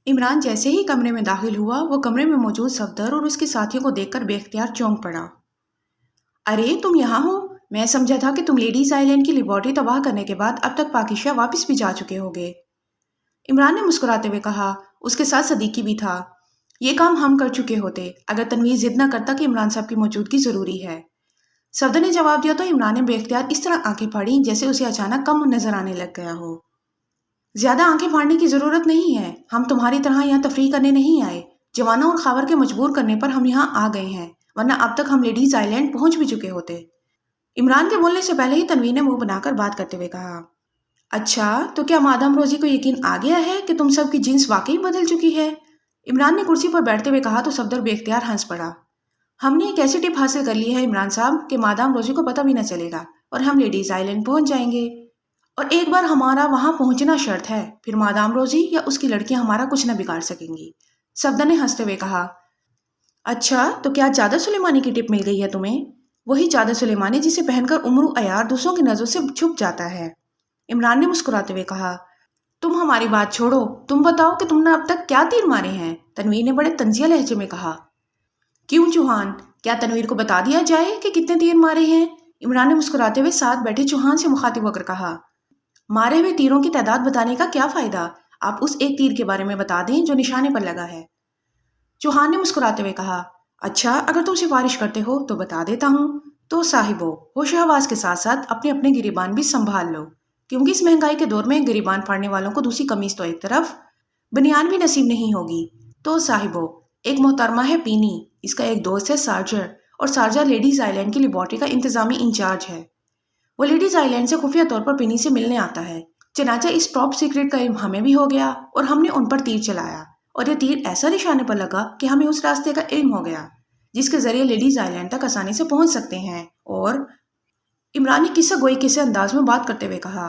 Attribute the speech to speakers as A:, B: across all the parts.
A: इमरान जैसे ही कमरे में दाखिल हुआ वो कमरे में मौजूद सफदर और उसके साथियों को देखकर बेख्तियार चौंक पड़ा। अरे तुम यहाँ हो। मैं समझा था कि तुम लेडीज आइलैंड की लेबॉर्ट्री तबाह करने के बाद अब तक पाकिस्तान वापस भी जा चुके होगे। इमरान ने मुस्कुराते हुए कहा। उसके साथ सदीकी भी था। ये काम हम कर चुके होते अगर तनवीर जिद न करता कि इमरान साहब की मौजूदगी जरूरी है। सफदर ने जवाब दिया तो इमरान ने बेख्तियार इस तरह आंखें फाड़ी जैसे उसे अचानक कम नजर आने लग गया हो। ज्यादा आंखें फाड़ने की जरूरत नहीं है। हम तुम्हारी तरह यहाँ तफरीह करने नहीं आए। जवानों और खावर के मजबूर करने पर हम यहाँ आ गए हैं, वरना अब तक हम लेडीज आइलैंड पहुंच भी चुके होते। इमरान के बोलने से पहले ही तनवीर ने मुंह बनाकर बात करते हुए कहा। अच्छा, तो क्या मादाम रोजी को यकीन आ गया है कि तुम सब की जिन्स वाकई बदल चुकी है? इमरान ने कुर्सी पर बैठते हुए कहा तो सफदर बेख्तियार हंस पड़ा। हमने एक ऐसी टिप हासिल कर ली है इमरान साहब कि मादाम रोजी को पता भी न चलेगा और हम लेडीज आइलैंड पहुंच जाएंगे। और एक बार हमारा वहां पहुंचना शर्त है, फिर मादाम रोजी या उसकी लड़कियां हमारा कुछ न बिगाड़ सकेंगी। सफदर ने हंसते हुए कहा। अच्छा, तो क्या चादर सुलेमानी की टिप मिल गई है तुम्हें? वही चादर सुलेमानी जिसे पहनकर उम्र अयार दूसरों की नजरों से छुप जाता है। इमरान ने मुस्कुराते हुए कहा। तुम हमारी बात छोड़ो, तुम बताओ कि तुमने अब तक क्या तीर मारे हैं? तनवीर ने बड़े तंजिया लहजे में कहा। क्यों चौहान, क्या तनवीर को बता दिया जाए कि कितने तीर मारे हैं? इमरान ने मुस्कुराते हुए साथ बैठे चौहान से मुखातिब होकर कहा। मारे हुए तीरों की तादाद बताने का क्या फायदा? आप उस एक तीर के बारे में बता दें जो निशाने पर लगा है। चौहान ने मुस्कुराते हुए कहा। अच्छा, अगर तुम सिफारिश करते हो तो बता देता हूँ। तो साहिबो, होश हवास के साथ साथ अपने अपने गिरीबान भी संभाल लो, क्योंकि इस महंगाई के दौर में गिरीबान फाड़ने वालों को दूसरी कमीज तो एक तरफ, बनियान भी नसीब नहीं होगी। तो साहिबो, एक मोहतरमा है पीनी, इसका एक दोस्त है सार्जर, और सार्जर लेडीज आइलैंड की लेबॉर्ट्री का इंतजामी इंचार्ज है। वो लेडीज आइलैंड से खुफिया तौर पर पीनी से मिलने आता है। चनाचा इस टॉप सीक्रेट का इल्म हमें भी हो गया और हमने उन पर तीर चलाया, और ये तीर ऐसा निशाने पर लगा कि हमें उस रास्ते का इल्म हो गया जिसके जरिए लेडीज आइलैंड तक आसानी से पहुंच सकते हैं। और इमरान ने किस्सा गोई किसे अंदाज में बात करते हुए कहा।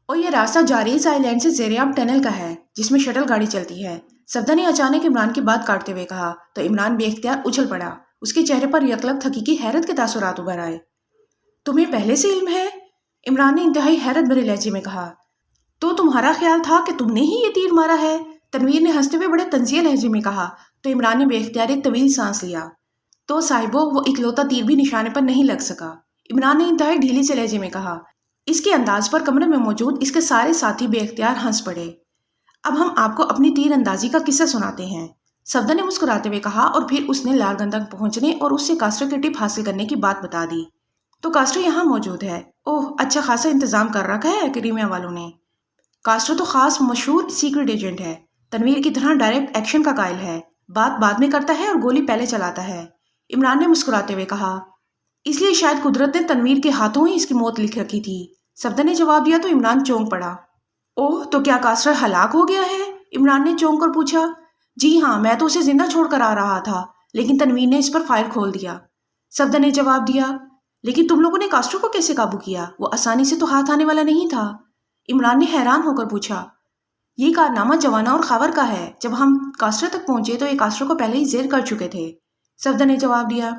A: और ये रास्ता जारीज आइलैंड से जेरियाब टनल का है जिसमें शटल गाड़ी चलती है। सफदर ने अचानक इमरान की बात काटते हुए कहा तो इमरान बेख्तियार उछल पड़ा। उसके चेहरे पर यकलक हकीकी हैरत के तासुरात उभर आए। तुम्हें पहले से इल्म है? इमरान ने इंतहाई हैरत भरे लहजे में कहा। तो तुम्हारा ख्याल था कि तुमने ही ये तीर मारा है? तनवीर ने हंसते हुए बड़े तंजिया लहजे में कहा। तो इमरान ने बेख्तियार एक तवील सांस लिया। तो साहिबो, वो इकलौता तीर भी निशाने पर नहीं लग सका। इमरान ने इंतहाई ढीली से लहजे में कहा। इसके अंदाज पर कमरे में मौजूद इसके सारे साथी बेख्तियार हंस पड़े। अब हम आपको अपनी तीर अंदाजी का किस्सा सुनाते हैं, सफदर ने मुस्कुराते हुए कहा, और फिर उसने लारगन तक पहुंचने और उससे कास्टर की टिप हासिल करने की बात बता दी। तो कास्टर यहाँ मौजूद है। ओह, अच्छा खासा इंतजाम कर रखा है क्रीमिया वालों ने। कास्टर तो खास मशहूर सीक्रेट एजेंट है। तनवीर की तरह डायरेक्ट एक्शन का कायल है। बात बाद में करता है और गोली पहले चलाता है। इमरान ने मुस्कुराते हुए कहा। इसलिए शायद कुदरत ने तनवीर के हाथों ही इसकी मौत लिख रखी थी। सफदर ने जवाब दिया तो इमरान चौंक पड़ा। ओह, तो क्या कास्टर हलाक हो गया है? इमरान ने चौंक कर पूछा। जी हाँ, मैं तो उसे जिंदा छोड़कर आ रहा था, लेकिन तनवीर ने इस पर फायर खोल दिया। सफदर ने जवाब दिया। लेकिन तुम लोगों ने कास्टर को कैसे काबू किया? वो आसानी से तो हाथ आने वाला नहीं था। इमरान ने हैरान होकर पूछा। ये कारनामा जवाना और खावर का है। जब हम कास्टर तक पहुंचे तो ये कास्टर को पहले ही जेर कर चुके थे। सफदर ने जवाब दिया।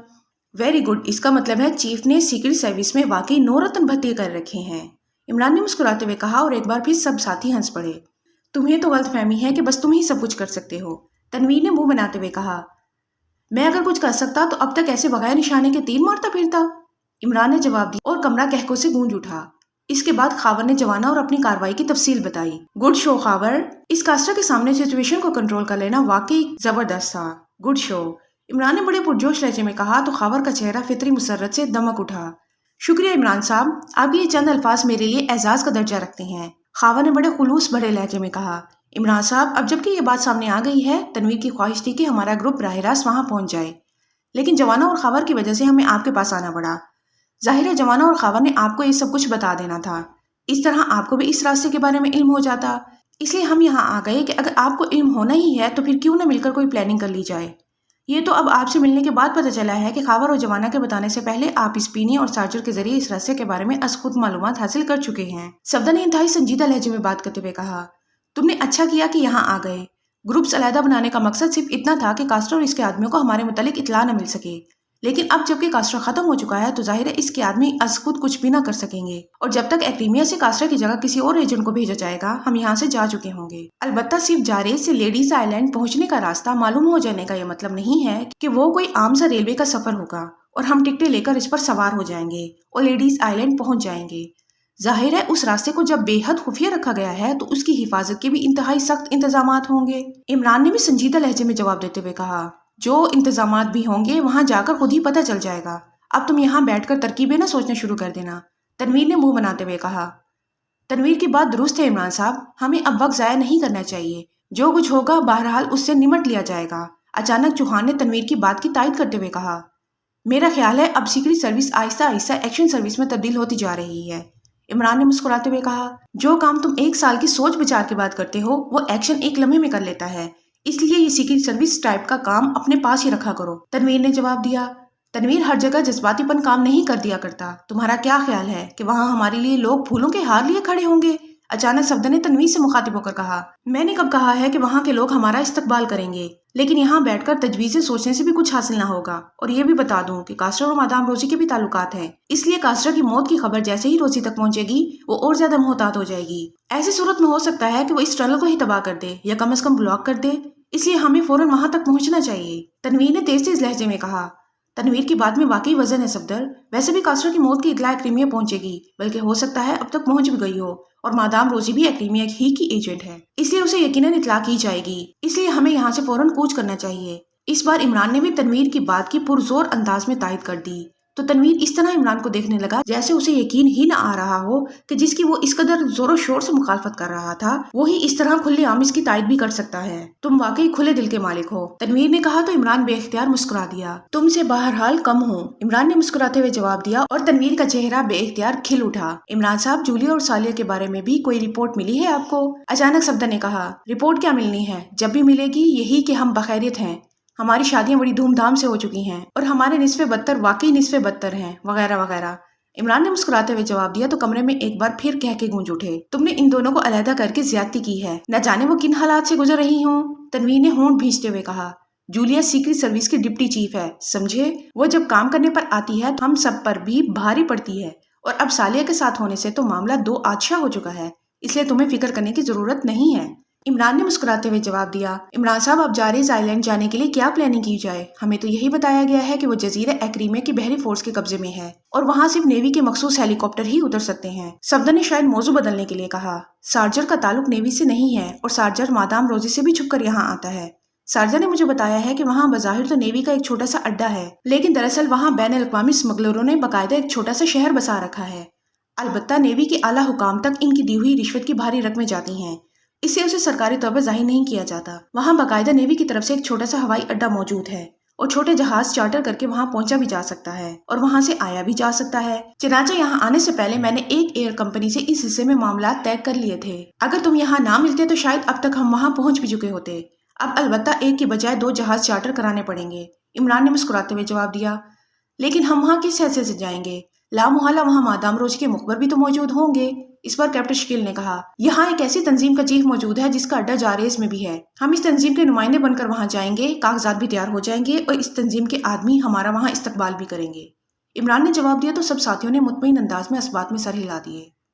A: वेरी गुड, इसका मतलब है चीफ ने सीक्रेट सर्विस में वाकई 9 रत्न भत्ते कर रखे हैं। इमरान ने मुस्कुराते हुए कहा, और एक बार फिर सब साथी हंस पड़े। तुम्हें तो गलतफहमी है कि बस तुम ही सब कुछ कर सकते हो, तनवीर ने मुंह बनाते हुए कहा। मैं अगर कुछ कर सकता तो अब तक ऐसे बगैर निशाने के तीर मारता फिरता, इमरान ने जवाब दिया, और कमरा कहकों से गूंज उठा। इसके बाद खावर ने जवाना और अपनी कार्रवाई की तफसील बताई। गुड शो खावर, इस कास्टर के सामने सिचुएशन को कंट्रोल कर लेना वाकई जबरदस्त था। गुड शो, इमरान ने बड़े पुरजोश लहजे में कहा तो खावर का चेहरा फितरी मुसर्रत से दमक उठा। शुक्रिया इमरान साहब, आपके ये चंद अल्फाज मेरे लिए एजाज का दर्जा रखते हैं, खावर ने बड़े खुलूस भरे लहजे में कहा। इमरान साहब, अब जबकि ये बात सामने आ गई है, तनवीर की ख्वाहिश थी कि हमारा ग्रुप राह रास्त वहां पहुंच जाए, लेकिन जवाना और खावर की वजह से हमें आपके पास आना पड़ा। जाहिर है जवाना और खावर ने आपको ये सब कुछ बता देना था, इस तरह आपको भी इस रास्ते के बारे में इल्म हो जाता। इसलिए हम यहाँ आ गए कि अगर आपको इल्म होना ही है तो फिर क्यों न मिलकर कोई प्लानिंग कर ली जाए। ये तो अब आपसे मिलने के बाद पता चला है कि खावर और जवाना के बताने से पहले आप इस पीनी और सार्जर के जरिए इस रास्ते के बारे में खुद मालूमात हासिल कर चुके हैं। सफदर ने इंतहाई संजीदा लहजे में बात करते हुए कहा। तुमने अच्छा किया कि यहाँ आ गए। ग्रुप्स अलहदा बनाने का मकसद सिर्फ इतना था कि कास्टर और इसके आदमियों को हमारे मुतालिक इतला न मिल सके। لیکن اب جبکہ کاسٹرا ختم ہو چکا ہے تو ظاہر ہے اس کے آدمی از خود کچھ بھی نہ کر سکیں گے، اور جب تک ایکریمیا سے کاسٹرا کی جگہ کسی اور ایجنٹ کو بھیجا جائے گا ہم یہاں سے جا چکے ہوں گے۔ البتہ صرف جاریز سے لیڈیز آئی لینڈ پہنچنے کا راستہ معلوم ہو جانے کا یہ مطلب نہیں ہے کہ وہ کوئی عام سا ریلوے کا سفر ہوگا اور ہم ٹکٹیں لے کر اس پر سوار ہو جائیں گے اور لیڈیز آئی لینڈ پہنچ جائیں گے۔ ظاہر ہے اس راستے کو جب بے حد خفیہ رکھا گیا ہے تو اس کی حفاظت کے بھی انتہائی سخت انتظامات ہوں گے۔ عمران نے بھی سنجیدہ لہجے میں جواب دیتے ہوئے کہا، جو انتظامات بھی ہوں گے وہاں جا کر خود ہی پتہ چل جائے گا، اب تم یہاں بیٹھ کر ترکیبیں نہ سوچنا شروع کر دینا، تنویر نے منہ بناتے ہوئے کہا۔ تنویر کی بات درست ہے عمران صاحب، ہمیں اب وقت ضائع نہیں کرنا چاہیے، جو کچھ ہوگا بہرحال اس سے نمٹ لیا جائے گا۔ اچانک چوہان نے تنویر کی بات کی تائید کرتے ہوئے کہا، میرا خیال ہے اب سیکرٹ سروس آہستہ آہستہ ایکشن سروس میں تبدیل ہوتی جا رہی ہے۔ عمران نے مسکراتے ہوئے کہا، جو کام تم 1 سال کی سوچ بچار کے بعد کرتے ہو وہ ایکشن 1 لمحے میں کر لیتا ہے، اس لیے یہ سیکرٹ سروس ٹائپ کا کام اپنے پاس ہی رکھا کرو، تنویر نے جواب دیا۔ تنویر ہر جگہ جذباتی پن کام نہیں کر دیا کرتا، تمہارا کیا خیال ہے کہ وہاں ہمارے لیے لوگ پھولوں کے ہار لیے کھڑے ہوں گے؟ اچانک صفدر نے تنویر سے مخاطب ہو کر کہا، میں نے کب کہا ہے کہ وہاں کے لوگ ہمارا استقبال کریں گے، لیکن یہاں بیٹھ کر تجویزیں سوچنے سے بھی کچھ حاصل نہ ہوگا، اور یہ بھی بتا دوں کہ کاسٹرا اور مادام روزی کے بھی تعلقات ہیں، اس لیے کاسٹرا کی موت کی خبر جیسے ہی روزی تک پہنچے گی وہ اور زیادہ محتاط ہو جائے گی۔ ایسی صورت میں ہو سکتا ہے کہ وہ اس ٹنل کو ہی تباہ کر دے یا کم از کم بلاک کر دے، اس لیے ہمیں فوراً وہاں تک پہنچنا چاہیے، تنویر نے تیز تیز لہجے میں کہا۔ تنویر کی بات میں واقعی وزن ہے صفدر، ویسے بھی کاسٹرا کی موت کی اطلاع ایکریمیا پہنچے گی، بلکہ ہو سکتا ہے اب تک پہنچ بھی گئی ہو، اور مادام روزی بھی ایکریمیا ہی کی ایجنٹ ہے، اس لیے اسے یقیناً اطلاع کی جائے گی، اس لیے ہمیں یہاں سے فوراً کوچ کرنا چاہیے۔ اس بار عمران نے بھی تنویر کی بات کی پرزور انداز میں تائید کر دی، تو تنویر اس طرح عمران کو دیکھنے لگا جیسے اسے یقین ہی نہ آ رہا ہو کہ جس کی وہ اس قدر زور و شور سے مخالفت کر رہا تھا وہی اس طرح کھلے عام اس کی تائید بھی کر سکتا ہے۔ تم واقعی کھلے دل کے مالک ہو، تنویر نے کہا تو عمران بے اختیار مسکرا دیا۔ تم سے بہرحال کم ہوں، عمران نے مسکراتے ہوئے جواب دیا، اور تنویر کا چہرہ بے اختیار کھل اٹھا۔ عمران صاحب، جولیا اور سالیہ کے بارے میں بھی کوئی رپورٹ ملی ہے آپ کو؟ اچانک صفدر نے کہا، رپورٹ کیا ملنی ہے، جب بھی ملے گی یہی کہ ہم بخیریت ہیں، ہماری شادیاں بڑی دھوم دھام سے ہو چکی ہیں اور ہمارے نصف بدتر واقعی نصف بدتر ہیں، وغیرہ وغیرہ۔ عمران نے مسکراتے ہوئے جواب دیا تو کمرے میں ایک بار پھر کہہ کے گونج اٹھے، تم نے ان دونوں کو علیحدہ کر کے زیادتی کی ہے، نہ جانے وہ کن حالات سے گزر رہی ہوں، تنویر نے ہونٹ بھینچتے ہوئے کہا۔ جولیا سیکرٹ سروس کی ڈپٹی چیف ہے، سمجھے، وہ جب کام کرنے پر آتی ہے تو ہم سب پر بھی بھاری پڑتی ہے، اور اب سالیہ کے ساتھ ہونے سے تو معاملہ 2 آدشا ہو چکا ہے، اس لیے تمہیں فکر کرنے کی ضرورت نہیں ہے۔ عمران نے مسکراتے ہوئے جواب دیا، عمران صاحب اب جاریز آئی لینڈ جانے کے لیے کیا پلاننگ کی جائے؟ ہمیں تو یہی بتایا گیا ہے کہ وہ جزیرہ ایکریمیا کی بحری فورس کے قبضے میں ہے اور وہاں صرف نیوی کے مخصوص ہیلی کاپٹر ہی اتر سکتے ہیں۔ صفدر نے شاید موضوع بدلنے کے لیے کہا، سارجر کا تعلق نیوی سے نہیں ہے اور سارجر مادام روزی سے بھی چھپ کر یہاں آتا ہے۔ سارجر نے مجھے بتایا ہے کہ وہاں بظاہر تو نیوی کا ایک چھوٹا سا اڈا ہے، لیکن دراصل وہاں بین الاقوامی اسمگلروں نے باقاعدہ ایک چھوٹا سا شہر بسا رکھا ہے۔ البتہ نیوی کے اعلیٰ حکام تک ان کی دی ہوئی رشوت کی بھاری رقمیں جاتی ہیں، اسے اسے سرکاری طور پر ظاہر نہیں کیا جاتا۔ وہاں باقاعدہ نیوی کی طرف سے ایک چھوٹا سا ہوائی اڈا موجود ہے اور چھوٹے جہاز چارٹر کر کے وہاں پہنچا بھی جا سکتا ہے اور وہاں سے آیا بھی جا سکتا ہے۔ چنانچہ یہاں آنے سے پہلے میں نے ایک ایئر کمپنی سے اس حصے میں معاملات طے کر لیے تھے، اگر تم یہاں نہ ملتے تو شاید اب تک ہم وہاں پہنچ بھی چکے ہوتے، اب البتہ ایک کی بجائے 2 جہاز چارٹر کرانے پڑیں گے، عمران نے مسکراتے ہوئے جواب دیا۔ لیکن ہم وہاں کس حیثیت سے جائیں گے؟ لامحالہ وہاں مادام روزی کے مخبر بھی تو موجود ہوں گے، اس پر کیپٹن شکیل نے کہا۔ یہاں ایک ایسی تنظیم کا چیف موجود ہے جس کا اڈا جاریز میں بھی ہے، ہم اس تنظیم کے نمائندے بن کر وہاں جائیں گے، کاغذات بھی تیار ہو جائیں گے اور اس تنظیم کے آدمی ہمارا وہاں استقبال بھی کریں گے۔ عمران نے جواب دیا تو سب ساتھیوں نے مطمئن انداز میں اس بات میں سر ہلا دیے۔